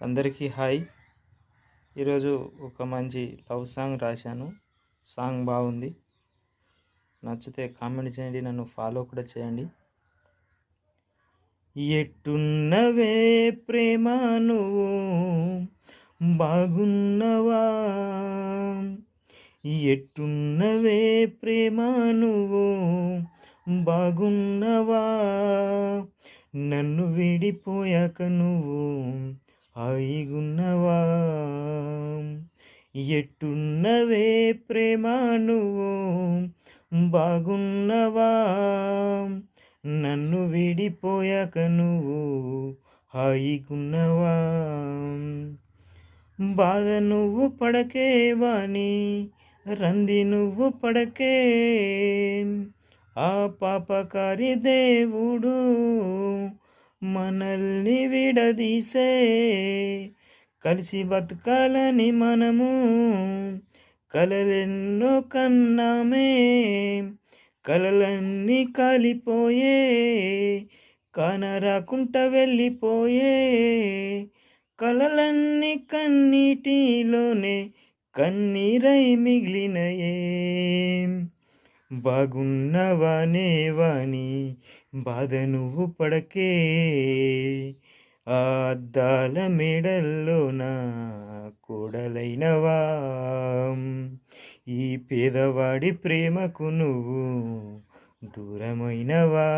అందరికీ హాయ్. ఈరోజు ఒక మంచి లవ్ సాంగ్ రాశాను. సాంగ్ బాగుంది. నచ్చితే కామెంట్ చేయండి, నన్ను ఫాలో కూడా చేయండి. ఎట్టున్నవే ప్రేమ నువ్వు బాగున్నవా, ఎట్టున్నవే ప్రేమ నువ్వు బాగున్నవా, నన్ను విడిపోయాక నువ్వు హాయిగున్నవా, ఎట్టున్నవే ప్రేమ నువ్వు బాగున్నవా, నన్ను విడిపోయాక నువ్వు హాయిగున్నవా, బాధ నువ్వు పడకే వాణి, రంది నువ్వు పడకే, ఆ పాపకారి దేవుడు మనల్ని విడదీసే, కలిసి బతకాలని మనము కలలెన్నో కన్నామే, కలలన్నీ కాలిపోయే, కానరాకుంట వెళ్ళిపోయే, కలలన్నీ కన్నీటిలోనే కన్నీరై మిగిలినయే, బాగున్నవానే వాణి బాధ నువ్వు పడకే, ఆ అద్దాల మేడల్లోన కోడలైనవా, ఈ పేదవాడి ప్రేమకు నువ్వు దూరమైనవా.